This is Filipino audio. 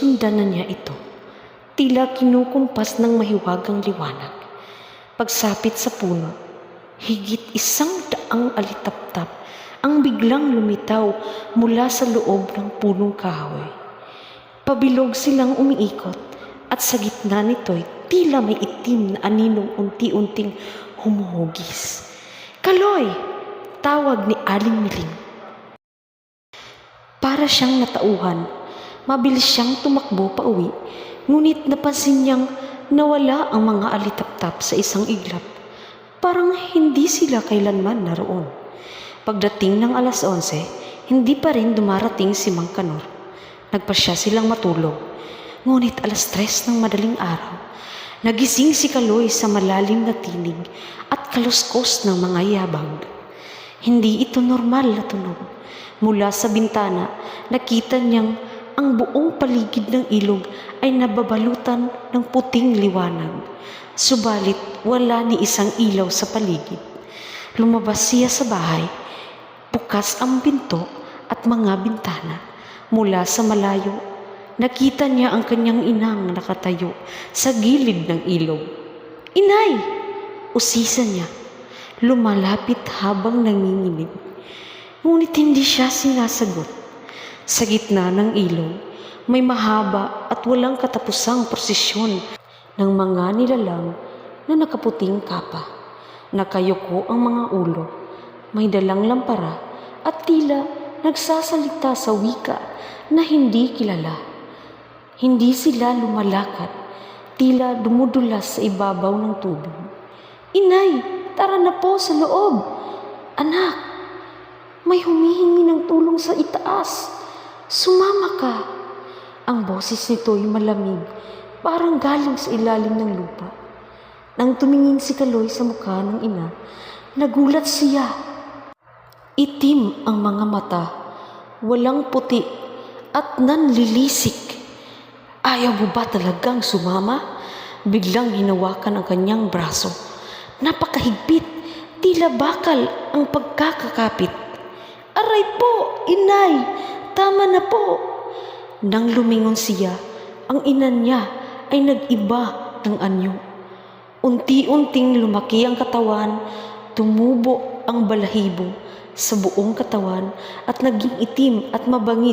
Sundan na niya ito. Tila kinukumpas ng mahiwagang liwanag. Pagsapit sa puno, higit 100 alitaptap ang biglang lumitaw mula sa loob ng punong kahoy. Pabilog silang umiikot at sa gitna nito'y tila may itim na aninong unti-unting humuhugis. "Kaloy!" tawag ni Aling Miling. Para siyang natauhan, mabilis siyang tumakbo pa uwi, ngunit napansin niyang nawala ang mga alitaptap sa isang iglap. Parang hindi sila kailanman naroon. Pagdating ng alas 11, hindi pa rin dumarating si Mang Kanor. Nagpasya silang matulog. Ngunit alas 3 ng madaling araw, nagising si Kaloy sa malalim na tinig at kaluskos ng mga yabag. Hindi ito normal na tunog. Mula sa bintana, nakita niyang ang buong paligid ng ilog ay nababalutan ng puting liwanag. Subalit wala ni isang ilaw sa paligid. Lumabas siya sa bahay. Bukas ang pinto at mga bintana. Mula sa malayo, nakita niya ang kanyang inang nakatayo sa gilid ng ilog. "Inay!" usisa niya. Lumalapit habang nanginginig. Ngunit hindi siya sinasagot. Sa gitna ng ilog, may mahaba at walang katapusang prosesyon ng mga nilalang na nakaputing kapa. Nakayuko ang mga ulo, may dalang lampara at tila nagsasalita sa wika na hindi kilala. Hindi sila lumalakad, tila dumudulas sa ibabaw ng tubig. "Inay, tara na po sa loob." "Anak, may humihingi ng tulong sa itaas. Sumama ka." Ang boses nito'y malamig, parang galing sa ilalim ng lupa. Nang tumingin si Kaloy sa mukha ng ina, nagulat siya. Itim ang mga mata, walang puti at nanlilisik. "Ayaw mo ba talagang sumama?" Biglang hinawakan ang kanyang braso. Napakahigpit, tila bakal ang pagkakakapit. "Aray po, inay! Tama na po!" Nang lumingon siya, ang ina niya ay nag-iba ng anyo. Unti-unting lumaki ang katawan, tumubo ang balahibo sa buong katawan at naging itim at mabangis